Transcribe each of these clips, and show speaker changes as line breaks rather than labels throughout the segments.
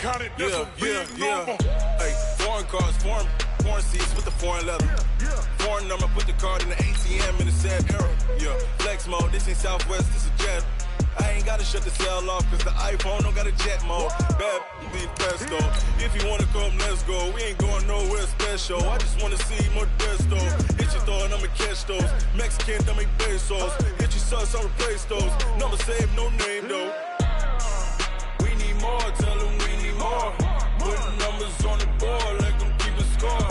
Hey, foreign cars, foreign seats with the foreign leather. Foreign number, put the card in the ATM in the sad era. Yeah, flex mode, this ain't Southwest, this a jet. I ain't gotta shut the cell off, cause the iPhone don't got a jet mode. Bad be pesto. If you wanna come, let's go. We ain't going nowhere special. I just wanna see Modesto. Hit your thought, I'ma catch those. Mexican, don't make pesos. Hit your sus, I'll replace those. Number saved, no name though. We need more, tell them we need more. Putting numbers on the board like I'm keeping score.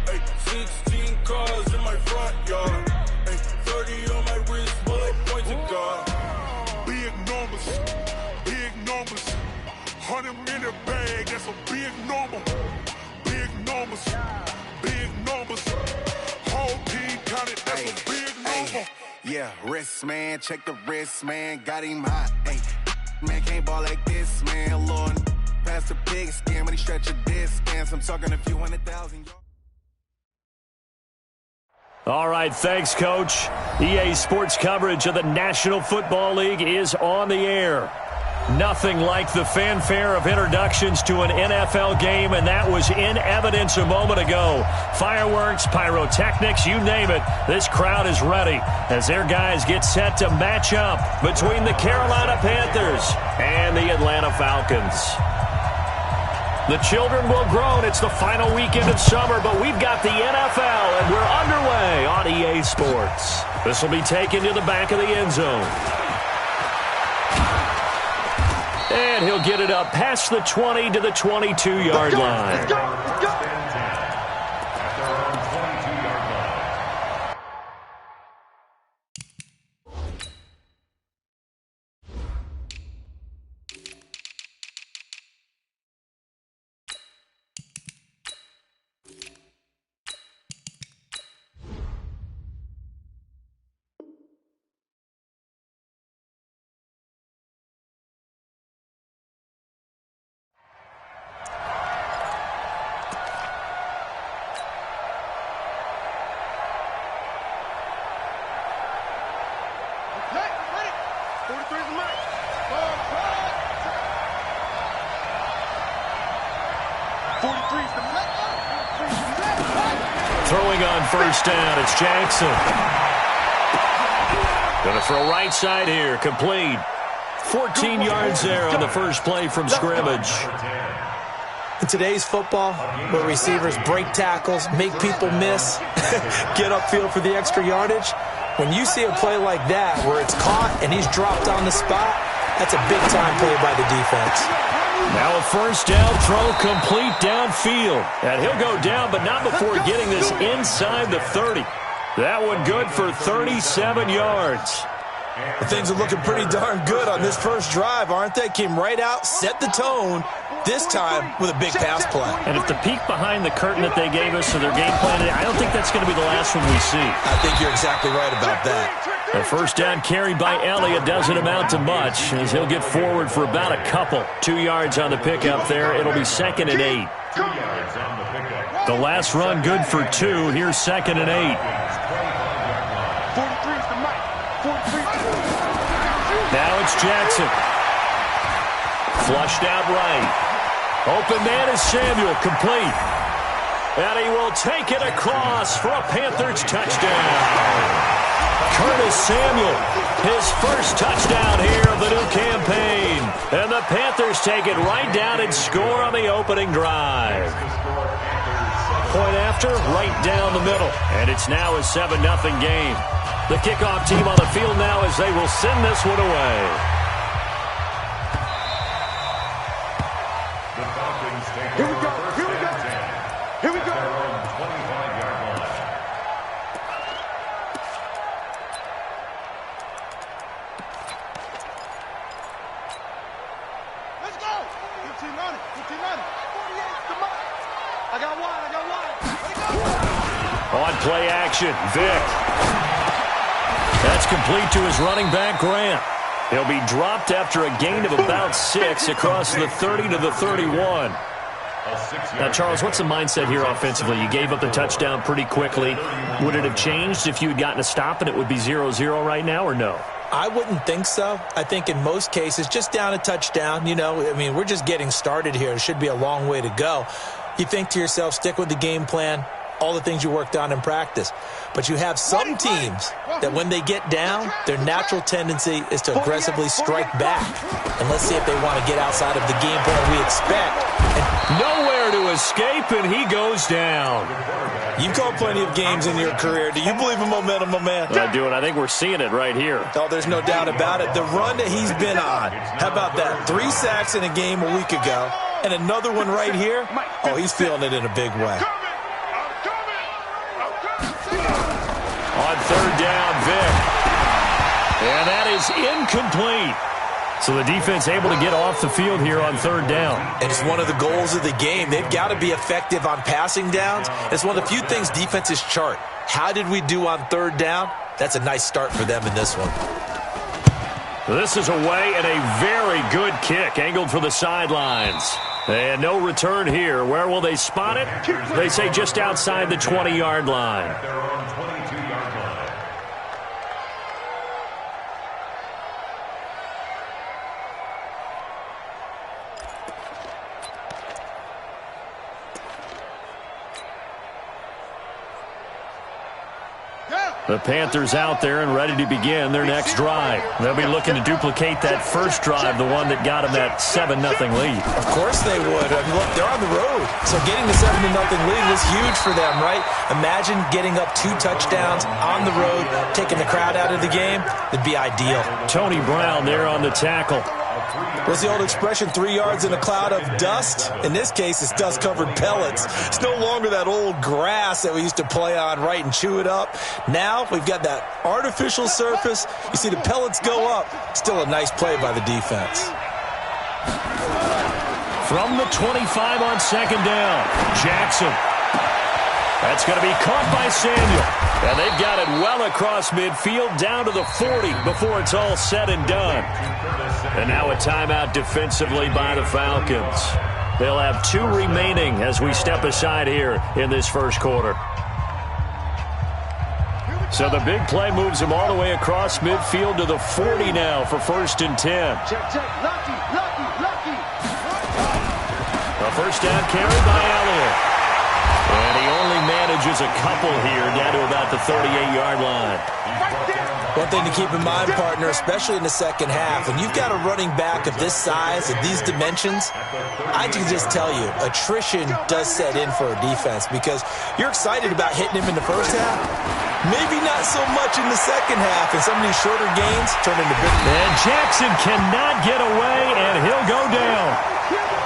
Hey, 16 cars in my front yard. Hey, 30 on my wrist, but I point to God.
Big numbers, 100 minute bag, that's a big number. Big numbers, whole team counted, that's a big number.
Yeah, wrist man, check the wrist man, got him hot. Ay, man can't ball like this, man. Lord, past the pig skin when he stretch a distance. I'm talking a few 100,000.
All right, thanks, Coach. EA Sports coverage of the National Football League is on the air. Nothing like the fanfare of introductions to an NFL game, and that was in evidence a moment ago. Fireworks, pyrotechnics, you name it. This crowd is ready as their guys get set to match up between the Carolina Panthers and the Atlanta Falcons. The children will groan. It's the final weekend of summer, but we've got the NFL, and we're underway on EA Sports. This will be taken to the back of the end zone. And he'll get it up past the 20 to the 22-yard line.
Let's go.
Throwing on first down, it's Jackson. Going to throw right side here, complete. 14 yards there on the first play from scrimmage.
In today's football, where receivers break tackles, make people miss, get upfield for the extra yardage, when you see a play like that where it's caught and he's dropped on the spot, that's a big-time play by the defense.
Now a first down throw complete downfield. And he'll go down, but not before getting this inside the 30. That one good for 37 yards.
Well, things are looking pretty darn good on this first drive, aren't they? Came right out, set the tone, this time with a big pass play.
And if the peek behind the curtain that they gave us of their game plan, I don't think that's going to be the last one we see.
I think you're exactly right about that.
The first down carried by Elliott doesn't amount to much as he'll get forward for about a couple. 2 yards on the pickup there. It'll be 2nd and 8. The last run good for 2. Here's 2nd and 8. Now it's Jackson. Flushed out right. Open man is Samuel, complete. And he will take it across for a Panthers touchdown. Curtis Samuel, his first touchdown here of the new campaign. And the Panthers take it right down and score on the opening drive. Point after, right down the middle. And it's now a 7-0 game. The kickoff team on the field now as they will send this one away.
Here we go. Let's go. 15 on it. I got one.
On play action, Vic. That's complete to his running back, Grant. He'll be dropped after a gain of about 6 across the 30 to the 31. Now, Charles, what's the mindset here offensively? You gave up the touchdown pretty quickly. Would it have changed if you had gotten a stop and it would be 0-0 right now, or no?
I wouldn't think so. I think in most cases, just down a touchdown, we're just getting started here. It should be a long way to go. You think to yourself, stick with the game plan, all the things you worked on in practice. But you have some teams that when they get down, their natural tendency is to aggressively strike back. And let's see if they want to get outside of the game plan we expect.
Nowhere to escape, and he goes down.
You've called plenty of games in your career. Do you believe in momentum, my man?
I do, and I think we're seeing it right here.
Oh, there's no doubt about it. The run that he's been on. How about that? 3 sacks in a game a week ago, and another one right here. Oh, he's feeling it in a big way.
On third down, Vic. And that is incomplete. So the defense able to get off the field here on third down.
And it's one of the goals of the game. They've got to be effective on passing downs. It's one of the few things defenses chart. How did we do on third down? That's a nice start for them in this one.
This is away and a very good kick angled for the sidelines. And no return here. Where will they spot it? They say just outside the 20-yard line. The Panthers out there and ready to begin their next drive. They'll be looking to duplicate that first drive, the one that got them that 7-0 lead.
Of course they would. I mean, look, they're on the road. So getting the 7-0 lead was huge for them, right? Imagine getting up 2 touchdowns on the road, taking the crowd out of the game. It'd be ideal.
Tony Brown there on the tackle.
What's the old expression, 3 yards in a cloud of dust? In this case, it's dust-covered pellets. It's no longer that old grass that we used to play on, right, and chew it up. Now we've got that artificial surface. You see the pellets go up. Still a nice play by the defense.
From the 25 on second down, Jackson. That's going to be caught by Samuel. And they've got it well across midfield down to the 40 before it's all said and done. And now a timeout defensively by the Falcons. They'll have 2 remaining as we step aside here in this first quarter. So the big play moves them all the way across midfield to the 40 now for 1st and 10. A first down carry by Elliott. And he only manages a couple here down to about the 38-yard line.
One thing to keep in mind, partner, especially in the second half, when you've got a running back of this size, of these dimensions, I can just tell you, attrition does set in for a defense because you're excited about hitting him in the first half. Maybe not so much in the second half, and some of these shorter gains turn into big.
And Jackson cannot get away, and he'll go down.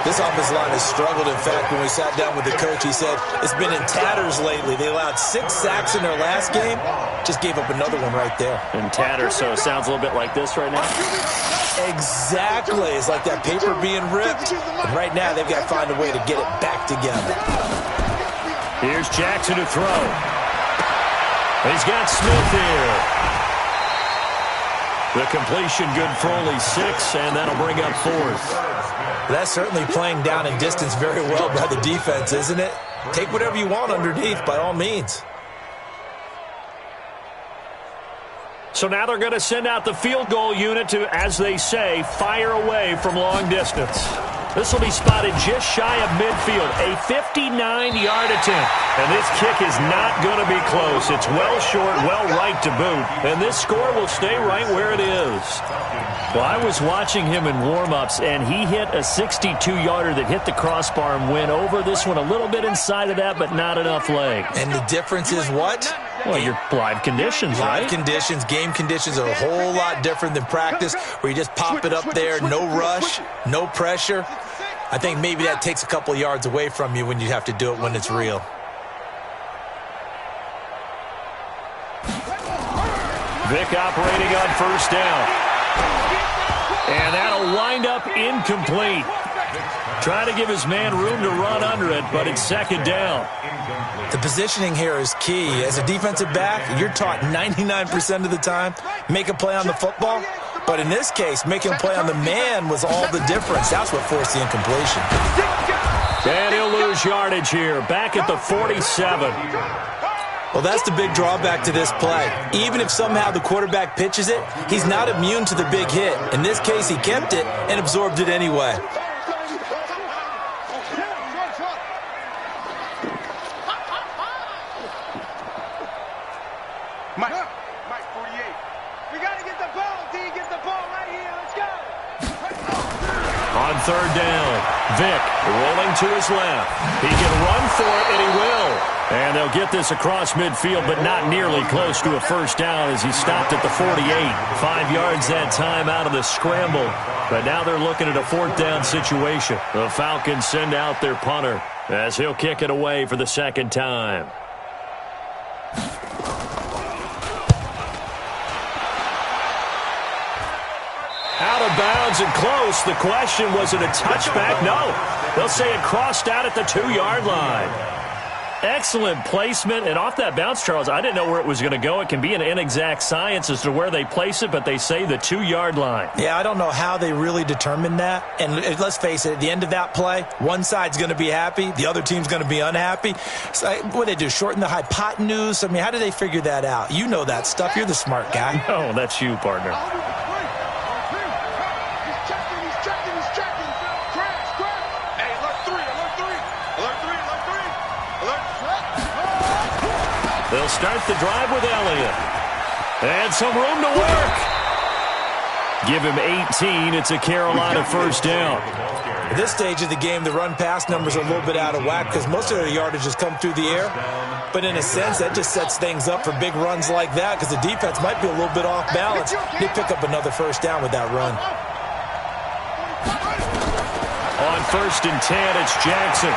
This offensive line has struggled. In fact, when we sat down with the coach, he said it's been in tatters lately. They allowed 6 sacks in their last game. Just gave up another one right there.
In tatters, so it sounds a little bit like this right now.
Exactly. It's like that paper being ripped. And right now, they've got to find a way to get it back together.
Here's Jackson to throw. He's got Smith here. The completion good for only 6, and that'll bring up 4th.
That's certainly playing down and distance very well by the defense, isn't it? Take whatever you want underneath, by all means.
So now they're going to send out the field goal unit to, as they say, fire away from long distance. This will be spotted just shy of midfield, a 59-yard attempt. And this kick is not going to be close. It's well short, well right to boot. And this score will stay right where it is. Well, I was watching him in warm-ups, and he hit a 62-yarder that hit the crossbar and went over. This one a little bit inside of that, but not enough leg.
And the difference is what?
Well, your live conditions, right?
Live conditions, game conditions are a whole lot different than practice, where you just pop it up there, no rush, no pressure. I think maybe that takes a couple yards away from you when you have to do it when it's real.
Vic operating on first down. And that'll wind up incomplete. Trying to give his man room to run under it, but it's second down.
The positioning here is key. As a defensive back, you're taught 99% of the time, make a play on the football. But in this case, making a play on the man was all the difference. That's what forced the incompletion.
And he'll lose yardage here, back at the 47.
Well, that's the big drawback to this play. Even if somehow the quarterback pitches it, he's not immune to the big hit. In this case, he kept it and absorbed it anyway.
Mike 48. We got to get the ball, D. Get the ball right here. Let's go.
On third down, Vick rolling to his left. He can run for it, and he will. And they'll get this across midfield, but not nearly close to a first down as he stopped at the 48. 5 yards that time out of the scramble. But now they're looking at a fourth down situation. The Falcons send out their punter as he'll kick it away for the second time. Out of bounds and close. The question, was it a touchback? No. They'll say it crossed out at the 2-yard line. Excellent placement, and off that bounce, Charles, I didn't know where it was going to go. It can be an inexact science as to where they place it, but they say the 2-yard line.
Yeah, I don't know how they really determined that. And let's face it, at the end of that play, one side's going to be happy, the other team's going to be unhappy. So, what do they do, shorten the hypotenuse? I mean, how do they figure that out? You know that stuff. You're the smart guy.
No, that's you, partner. They'll start the drive with Elliott. And some room to work. Give him 18. It's a Carolina first down.
At this stage of the game, the run-pass numbers are a little bit out of whack because most of their yardage has come through the air. But in a sense, that just sets things up for big runs like that because the defense might be a little bit off balance. They pick up another first down with that run.
On 1st and 10, it's Jackson.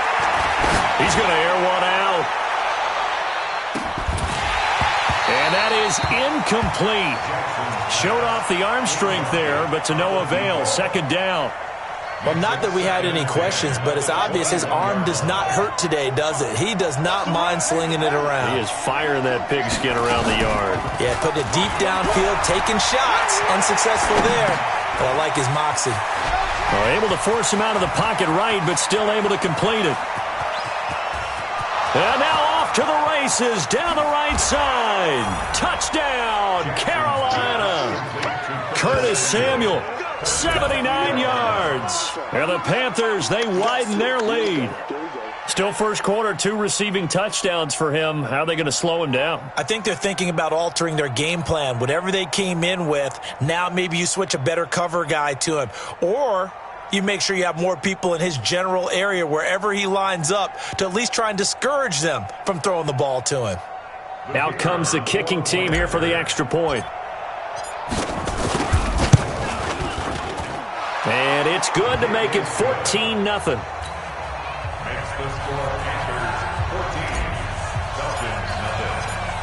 He's going to air one out. And that is incomplete. Showed off the arm strength there, but to no avail. Second down.
Well, not that we had any questions, but it's obvious his arm does not hurt today, does it? He does not mind slinging it around.
He is firing that pigskin around the yard.
Yeah, putting it deep downfield, taking shots. Unsuccessful there, but I like his moxie.
Well, able to force him out of the pocket right, but still able to complete it. And now off to the races, down the right side. Touchdown, Carolina. Curtis Samuel, 79 yards. And the Panthers, they widen their lead. Still first quarter, 2 receiving touchdowns for him. How are they going to slow him down?
I think they're thinking about altering their game plan. Whatever they came in with, now maybe you switch a better cover guy to him. Or you make sure you have more people in his general area wherever he lines up to at least try and discourage them from throwing the ball to him.
Out comes the kicking team here for the extra point. And it's good to make it 14-0.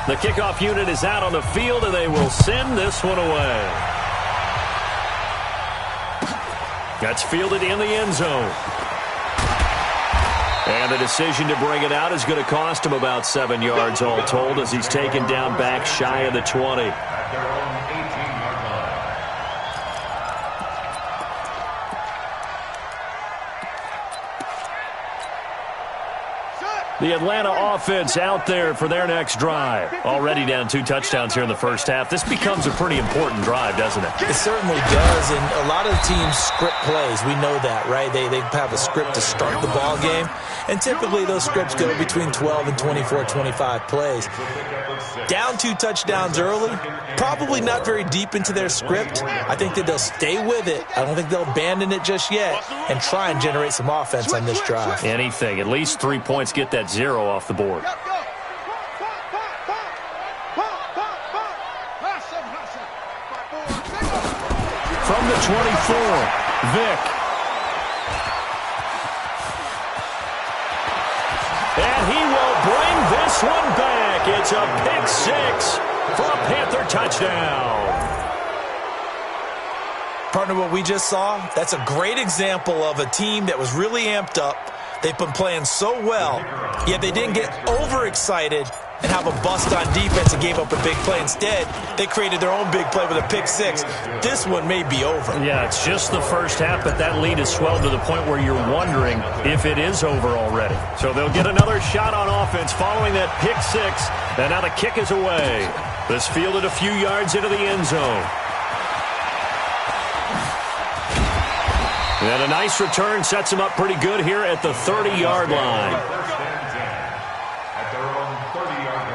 The kickoff unit is out on the field, and they will send this one away. That's fielded in the end zone. And the decision to bring it out is going to cost him about 7 yards all told as he's taken down back shy of the 20. The Atlanta offense out there for their next drive. Already down 2 touchdowns here in the first half. This becomes a pretty important drive, doesn't it?
It certainly does, and a lot of teams script plays. We know that, right? They have a script to start the ball game, and typically those scripts go between 12 and 24, 25 plays. Down 2 touchdowns early, probably not very deep into their script. I think that they'll stay with it. I don't think they'll abandon it just yet and try and generate some offense on this drive.
Anything. At least 3 points, get that 0 off the board. From the 24, Vick. And he will bring this one back. It's a pick 6 for a Panther touchdown.
Partner, what we just saw, that's a great example of a team that was really amped up. They've been playing so well, yet they didn't get overexcited and have a bust on defense and gave up a big play. Instead, they created their own big play with a pick-6. This one may be over.
Yeah, it's just the first half, but that lead has swelled to the point where you're wondering if it is over already. So they'll get another shot on offense following that pick-6, and now the kick is away. This fielded a few yards into the end zone. And a nice return sets him up pretty good here at the 30-yard line.
At their own 30-yard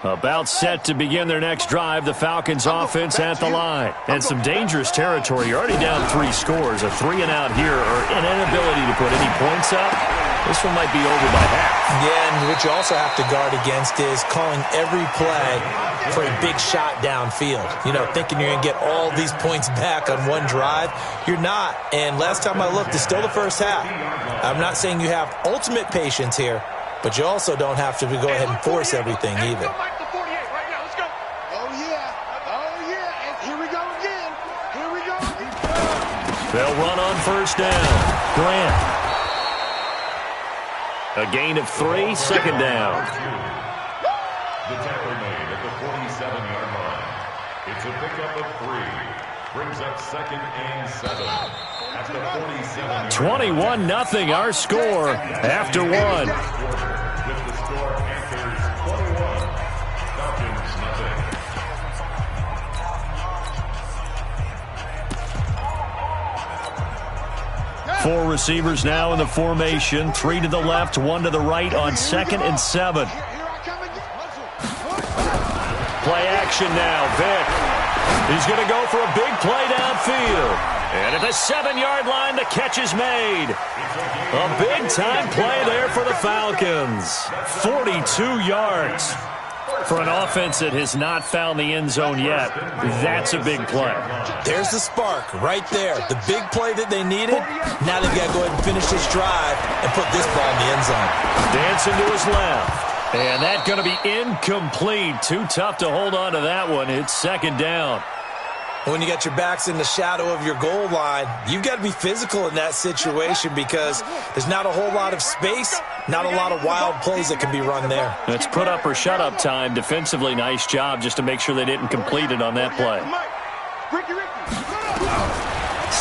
line.
About set to begin their next drive, the Falcons offense at the line. And some dangerous territory. You're already down 3 scores. A 3-and-out here, or an inability to put any points up. This one might be over by half.
Yeah, and what you also have to guard against is calling every play for a big shot downfield. You know, thinking you're going to get all these points back on one drive. You're not. And last time I looked, it's still the first half. I'm not saying you have ultimate patience here, but you also don't have to go ahead and force everything either.
They'll run on first down. Grant. A gain of 3, second down.
The tackle made at the 47-yard line. It's a pickup of 3. Brings up 2nd and 7. At the 47-yard line.
21-0 our score after 1.
With the score, Panthers 21, Falcons 0.
4 receivers now in the formation. 3 to the left, 1 to the right on 2nd and 7. Play action now. Vick. He's going to go for a big play downfield. And at the 7-yard line, the catch is made. A big-time play there for the Falcons. 42 yards. For an offense that has not found the end zone yet, that's a big play.
There's the spark right there. The big play that they needed. Now they've got to go ahead and finish this drive and put this ball in the end zone.
Dancing to his left. And that's going to be incomplete. Too tough to hold on to that one. It's 2nd down.
When you got your backs in the shadow of your goal line, you've got to be physical in that situation because there's not a whole lot of space, not a lot of wild plays that can be run there.
It's put up or shut up time. Defensively, nice job just to make sure they didn't complete it on that play.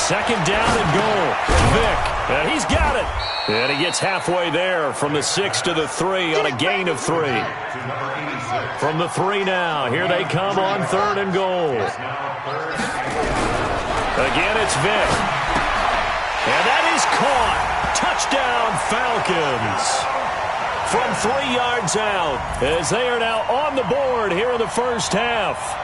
2nd down and goal. Vick, and he's got it. And he gets halfway there from the 6 to the 3 on a gain of 3. From the 3 now, here they come on 3rd and goal. Again, it's Vick. And that is caught. Touchdown, Falcons. From 3 yards out, as they are now on the board here in the first half.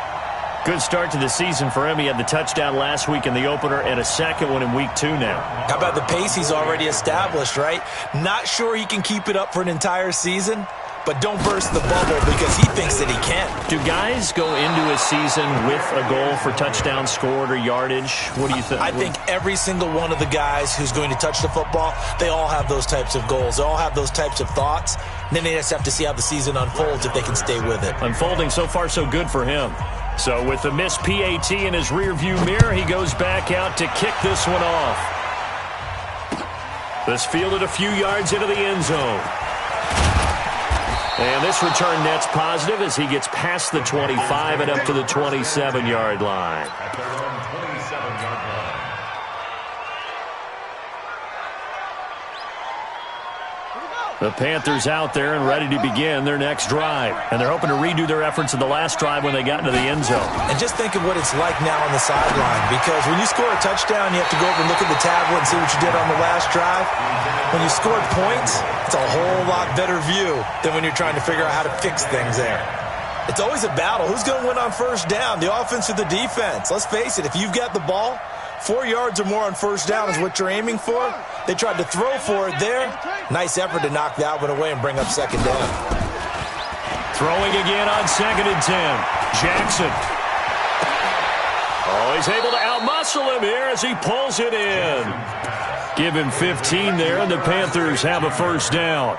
Good start to the season for him. He had the touchdown last week in the opener and a second one in week 2 now.
How about the pace he's already established, right? Not sure he can keep it up for an entire season, but don't burst the bubble because he thinks that he can.
Do guys go into a season with a goal for touchdown scored or yardage? What do you think?
I think every single one of the guys who's going to touch the football, they all have those types of goals. They all have those types of thoughts. And then they just have to see how the season unfolds if they can stay with it.
Unfolding so far so good for him. So with the missed PAT in his rearview mirror, he goes back out to kick this one off. This fielded a few yards into the end zone. And this return net's positive as he gets past the 25 and up to the 27-yard line.
At their own 27-yard line.
The Panthers out there and ready to begin their next drive. And they're hoping to redo their efforts in the last drive when they got into the end zone.
And just think of what it's like now on the sideline, because when you score a touchdown, you have to go over and look at the tablet and see what you did on the last drive. When you scored points, it's a whole lot better view than when you're trying to figure out how to fix things there. It's always a battle. Who's going to win on first down, the offense or the defense? Let's face it, if you've got the ball, 4 yards or more on first down is what you're aiming for. They tried to throw for it there. Nice effort to knock that one away and bring up 2nd down.
Throwing again on 2nd and 10. Jackson. Oh, he's able to outmuscle him here as he pulls it in. Give him 15 there, and the Panthers have a first down.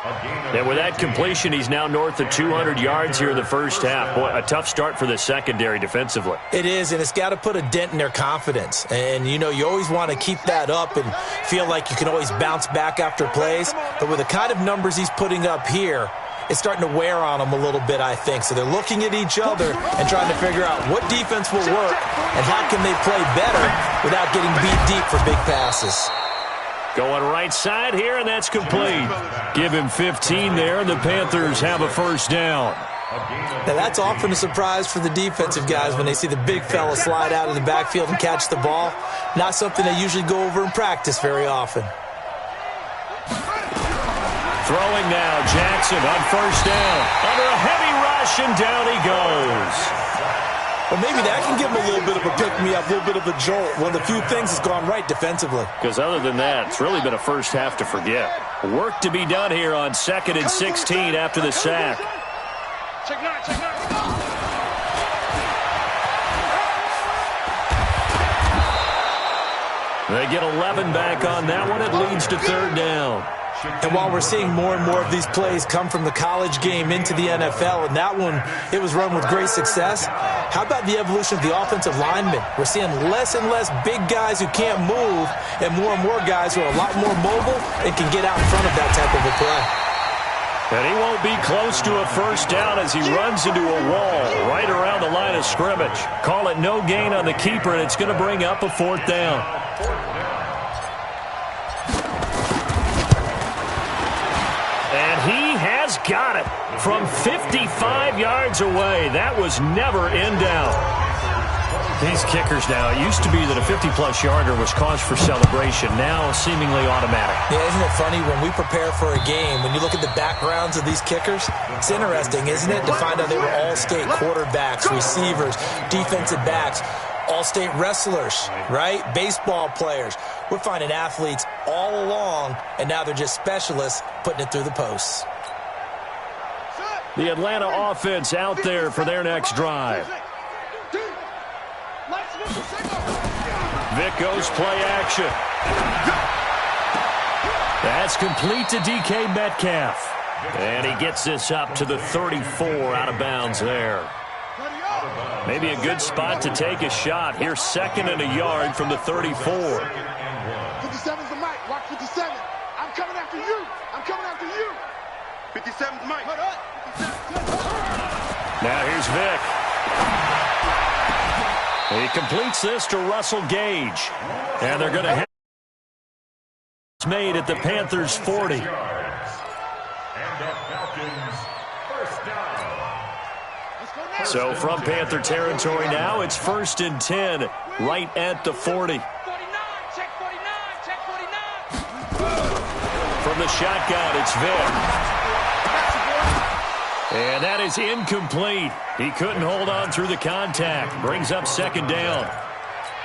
And with that completion, he's now north of 200 yards here in the first half. Boy, a tough start for the secondary defensively.
It is, and it's got to put a dent in their confidence. And, you know, you always want to keep that up and feel like you can always bounce back after plays. But with the kind of numbers he's putting up here, it's starting to wear on them a little bit, I think. So they're looking at each other and trying to figure out what defense will work and how can they play better without getting beat deep for big passes.
Going right side here, and that's complete. Give him 15 there, and the Panthers have a first down.
Now, that's often a surprise for the defensive guys when they see the big fella slide out of the backfield and catch the ball. Not something they usually go over in practice very often.
Throwing now, Jackson on first down. Under a heavy rush, and down he goes.
Well, maybe that can give him a little bit of a pick-me-up, a little bit of a jolt. One of the few things that's gone right defensively.
Because other than that, it's really been a first half to forget. Work to be done here on 2nd and 16 after the sack.
Check nine, check nine.
They get 11 back on that one. It leads to third down.
And while we're seeing more and more of these plays come from the college game into the NFL, and that one, it was run with great success, how about the evolution of the offensive linemen? We're seeing less and less big guys who can't move and more guys who are a lot more mobile and can get out in front of that type of a play.
And he won't be close to a first down as he runs into a wall right around the line of scrimmage. Call it no gain on the keeper, and it's going to bring up a fourth down. He has got it from 55 yards away. That was never in doubt. These kickers now, it used to be that a 50-plus yarder was cause for celebration. Now seemingly automatic.
Yeah, isn't it funny when we prepare for a game, when you look at the backgrounds of these kickers, it's interesting, isn't it, to find out they were all-state quarterbacks, receivers, defensive backs, all-state wrestlers, right? Baseball players. We're finding athletes all along, and now they're just specialists putting it through the posts.
The Atlanta offense out there for their next drive. Vic goes play action. That's complete to DK Metcalf. And he gets this up to the 34 out of bounds there. Maybe a good spot to take a shot. Here's 2nd and a yard from the 34.
57's the mic. Watch 57. I'm coming after you. I'm coming after you. 57's Mike.
Now here's Vic. He completes this to Russell Gage. And they're going to have it made at the Panthers 40.
And the Falcons first down.
So from Panther territory now, it's 1st and 10 right at the 40.
49. Check 49. Check 49.
From the shotgun, it's Vic. And that is incomplete. He couldn't hold on through the contact. Brings up 2nd down.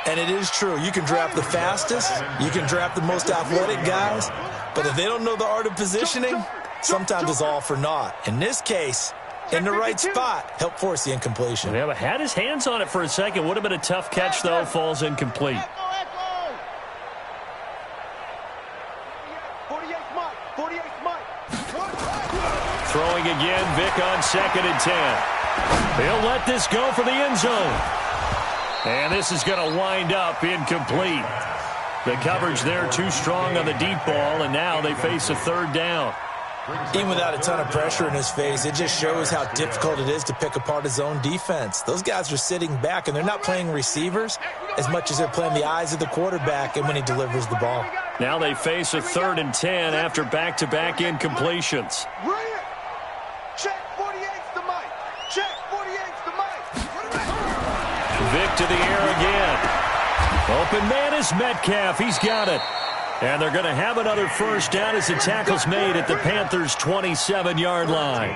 And it is true. You can draft the fastest. You can draft the most athletic guys. But if they don't know the art of positioning, sometimes it's all for naught. In this case, in the right spot, help force the incompletion.
Yeah, but had his hands on it for a second. Would have been a tough catch, though. Falls incomplete.
48's Mike. 48's Mike.
Throwing again, Vic on 2nd and 10. He'll let this go for the end zone. And this is going to wind up incomplete. The coverage there too strong on the deep ball, and now they face a third down.
Even without a ton of pressure in his face, it just shows how difficult it is to pick apart his own defense. Those guys are sitting back, and they're not playing receivers as much as they're playing the eyes of the quarterback and when he delivers the ball.
Now they face a 3rd and 10 after back-to-back incompletions.
Check 48's the mic. Check 48's the mic.
Vic to the air again. Open man is Metcalf. He's got it. And they're going to have another first down as the tackle's made at the Panthers' 27-yard line.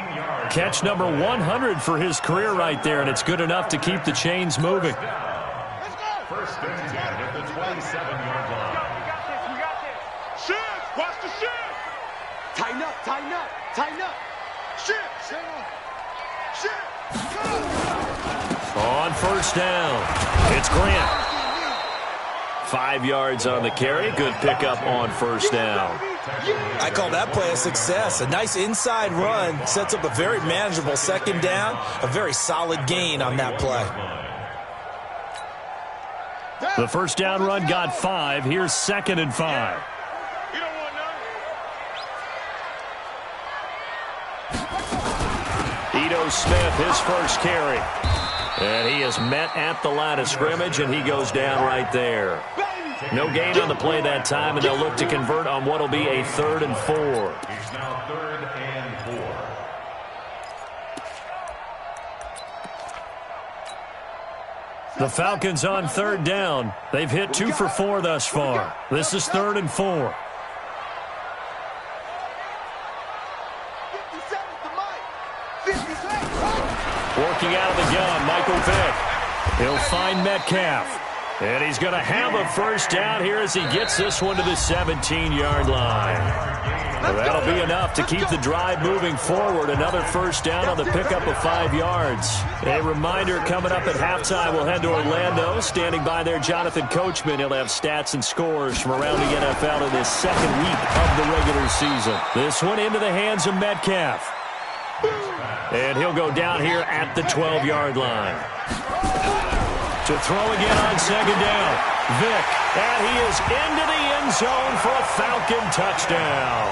Catch number 100 for his career right there, and it's good enough to keep the chains moving.
Let's go.
1st and 10 at the 27-yard line.
We got this. Shift. Watch the shift. Tighten up. Tighten up. Tighten up. Shift. Shift.
On first down, it's Grant. 5 yards on the carry. Good pickup on first down.
I call that play a success. A nice inside run sets up a very manageable second down, a very solid gain on that play.
The first down run got 5. Here's 2nd and 5. Ito Smith, his first carry. And he is met at the line of scrimmage, and he goes down right there. No gain on the play that time, and they'll look to convert on what will be a 3rd and 4.
It's now 3rd and 4.
The Falcons on 3rd down. They've hit 2 for 4 thus far. This is 3rd and 4. Working out of the gun, Michael Vick. He'll find Metcalf. And he's going to have a first down here as he gets this one to the 17-yard line. Well, that'll be enough to keep the drive moving forward. Another first down on the pickup of 5 yards. A reminder, coming up at halftime, we'll head to Orlando. Standing by there, Jonathan Coachman. He'll have stats and scores from around the NFL in this second week of the regular season. This one into the hands of Metcalf. And he'll go down here at the 12-yard line. To throw again on second down. Vick, and he is into the end zone for a Falcon touchdown.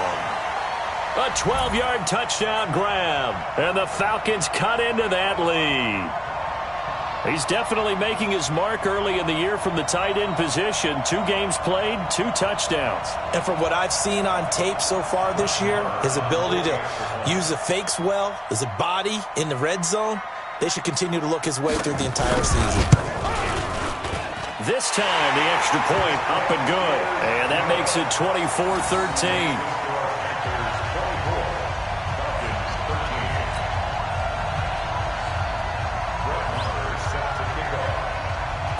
A 12-yard touchdown grab. And the Falcons cut into that lead. He's definitely making his mark early in the year from the tight end position. 2 games played, 2 touchdowns.
And from what I've seen on tape so far this year, his ability to use the fakes well, his body in the red zone, they should continue to look his way through the entire season.
This time, the extra point up and good. And that makes it 24-13.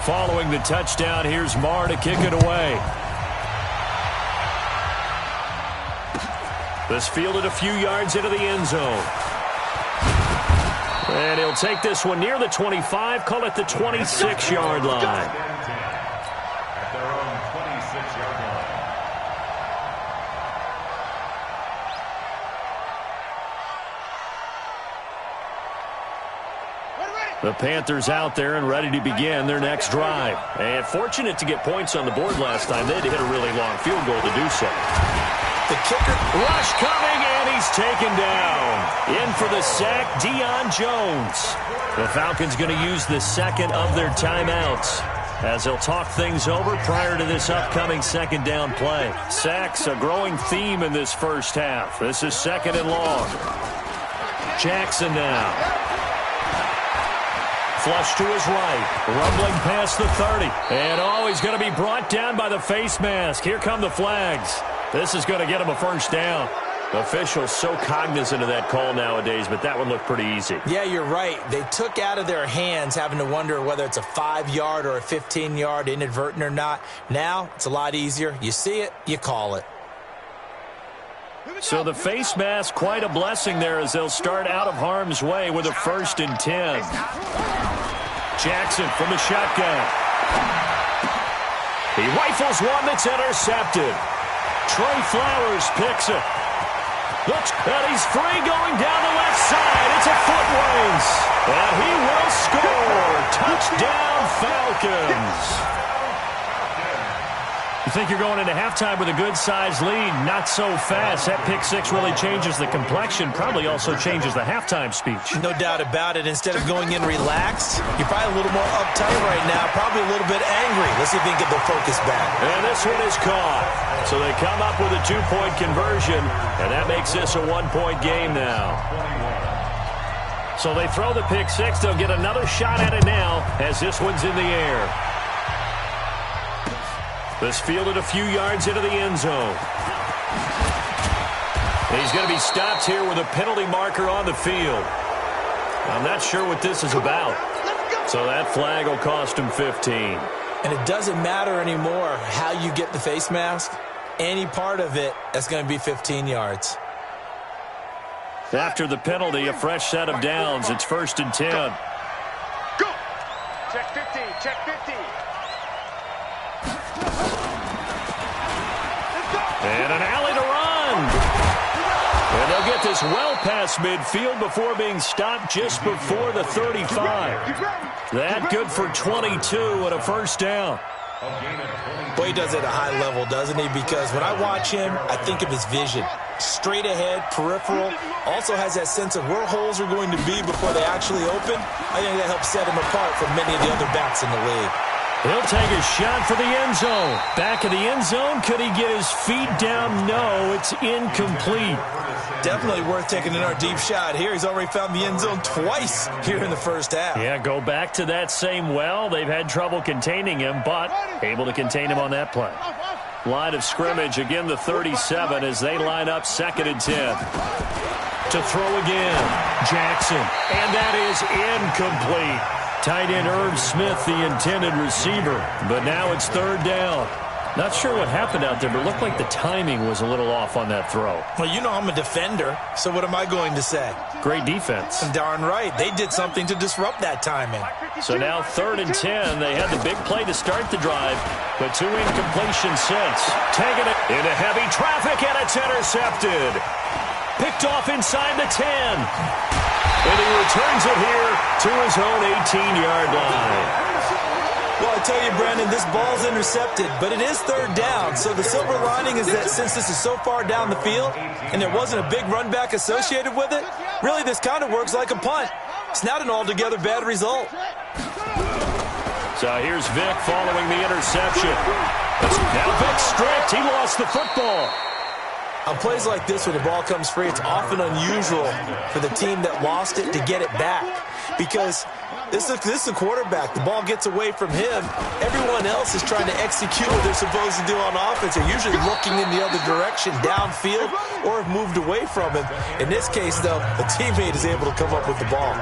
Following the touchdown, here's Marr to kick it away. This fielded a few yards into the end zone. And he'll take this one near the 25, call it the 26-yard line.
At their own 26-yard line.
The Panthers out there and ready to begin their next drive. And fortunate to get points on the board last time. They had to hit a really long field goal to do so.
The kicker.
Rush coming, and he's taken down. In for the sack, Deion Jones. The Falcons going to use the second of their timeouts as they'll talk things over prior to this upcoming second down play. Sacks, a growing theme in this first half. This is 2nd and long. Jackson now. Flush to his right. Rumbling past the 30. And he's going to be brought down by the face mask. Here come the flags. This is going to get him a first down. Officials so cognizant of that call nowadays, but that one looked pretty easy.
Yeah, you're right. They took out of their hands having to wonder whether it's a 5-yard or a 15-yard inadvertent or not. Now, it's a lot easier. You see it, you call it.
So the face mask, quite a blessing there as they'll start out of harm's way with a 1st and 10. Jackson from the shotgun. He rifles one that's intercepted. Trey Flowers picks it. Looks, and he's free going down the left side. It's a foot race. And he will score. Touchdown, Falcons. You think you're going into halftime with a good-sized lead. Not so fast. That pick six really changes the complexion. Probably also changes the halftime speech.
No doubt about it. Instead of going in relaxed, you're probably a little more uptight right now. Probably a little bit angry. Let's see if we can get the focus back.
And this one is caught. So they come up with a 2-point conversion, and that makes this a 1-point game now. So they throw the pick six. They'll get another shot at it now as this one's in the air. This fielded a few yards into the end zone. And he's going to be stopped here with a penalty marker on the field. I'm not sure what this is about. So that flag will cost him 15.
And it doesn't matter anymore how you get the face mask. Any part of it, that's going to be 15 yards.
After the penalty, a fresh set of downs. It's 1st and 10.
Go! Check 50, check 50.
And an alley to run. And they'll get this well past midfield before being stopped just before the 35. That good for 22 and a first down.
Boy, he does it at a high level, doesn't he? Because when I watch him, I think of his vision. Straight ahead, peripheral, also has that sense of where holes are going to be before they actually open. I think that helps set him apart from many of the other backs in the league.
He'll take a shot for the end zone. Back of the end zone. Could he get his feet down? No, it's incomplete.
Definitely worth taking another deep shot here. He's already found the end zone twice here in the first half.
Yeah, go back to that same well. They've had trouble containing him, but able to contain him on that play. Line of scrimmage, again the 37 as they line up 2nd and 10. To throw again, Jackson. And that is incomplete. Tight end Irv Smith, the intended receiver. But now it's 3rd down. Not sure what happened out there, but it looked like the timing was a little off on that throw.
Well, you know I'm a defender, so what am I going to say?
Great defense.
Darn right. They did something to disrupt that timing.
So now 3rd and 10. They had the big play to start the drive, but 2 incompletions since. Taking it into heavy traffic, and it's intercepted. Picked off inside the 10. And he returns it here to his own 18-yard line.
Well, I tell you, Brandon, this ball's intercepted, but it is 3rd down. So the silver lining is that since this is so far down the field and there wasn't a big run back associated with it, really this kind of works like a punt. It's not an altogether bad result.
So here's Vic following the interception. Now Vic stripped. He lost the football.
On plays like this where the ball comes free, it's often unusual for the team that lost it to get it back because this is a quarterback. The ball gets away from him. Everyone else is trying to execute what they're supposed to do on offense. They're usually looking in the other direction, downfield, or have moved away from him. In this case, though, a teammate is able to come up with the ball.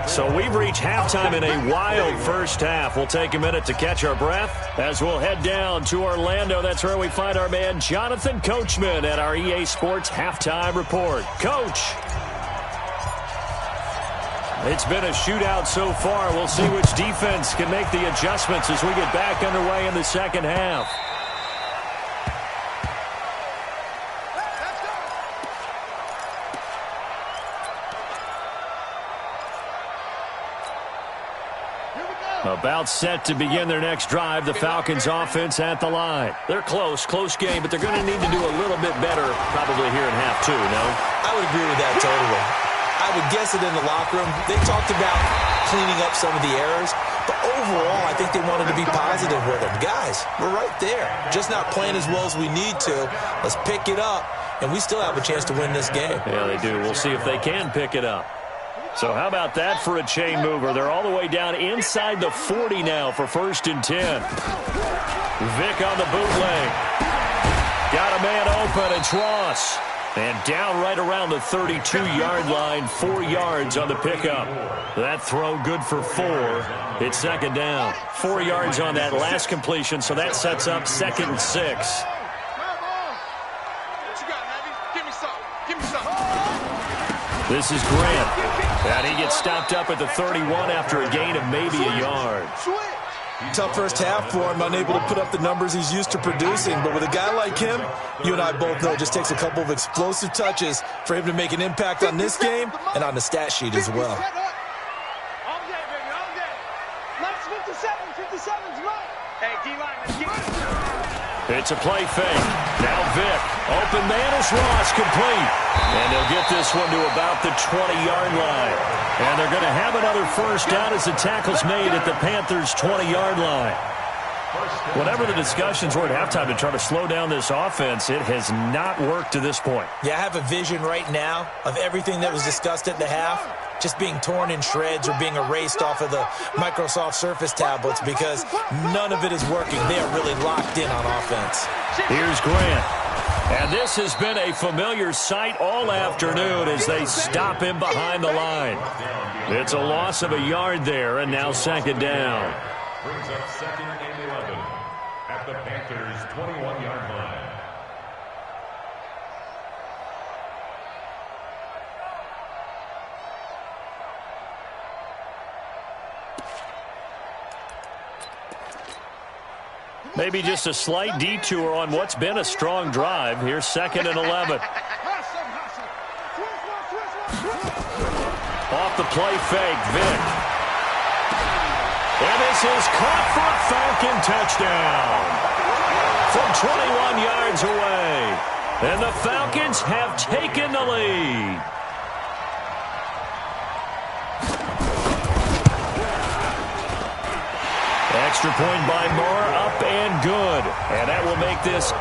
So we've reached halftime in a wild first half. We'll take a minute to catch our breath as we'll head down to Orlando. That's where we find our man Jonathan Coachman at our EA Sports Halftime Report. Coach. It's been a shootout so far. We'll see which defense can make the adjustments as we get back underway in the second half. About set to begin their next drive. The Falcons offense at the line. They're close game, but they're going to need to do a little bit better probably here in half 2, no?
I would agree with that totally. I would guess it in the locker room. They talked about cleaning up some of the errors, but overall, I think they wanted to be positive with them. Guys, we're right there. Just not playing as well as we need to. Let's pick it up, and we still have a chance to win this game.
Yeah, they do. We'll see if they can pick it up. So how about that for a chain mover? They're all the way down inside the 40 now for 1st and 10. Vic on the bootleg. Got a man open. It's Ross. And down right around the 32-yard line, 4 yards on the pickup. That throw good for 4. It's 2nd down. 4 yards on that last completion, so that sets up 2nd and 6. This is Grant. And he gets stopped up at the 31 after a gain of maybe a yard.
Tough first half for him, unable to put up the numbers he's used to producing. But with a guy like him, you and I both know it just takes a couple of explosive touches for him to make an impact on this game and on the stat sheet as well.
It's a play fake. Now Vic. Open man is Ross, complete. And they'll get this one to about the 20-yard line. And they're going to have another first down as the tackle's made at the Panthers' 20-yard line. Whatever the discussions were at halftime to try to slow down this offense, it has not worked to this point.
Yeah, I have a vision right now of everything that was discussed at the half just being torn in shreds or being erased off of the Microsoft Surface tablets because none of it is working. They are really locked in on offense.
Here's Grant. And this has been a familiar sight all afternoon as they stop him behind the line. It's a loss of a yard there, and now 2nd down.
Brings up 2nd and 11 at the Panthers' 21-yard line.
Maybe just a slight detour on what's been a strong drive. Here's 2nd and 11. Off the play fake, Vick. And this is caught for a Falcon touchdown from 21 yards away. And the Falcons have taken the lead. Extra point by Moore, up and good. And that will make this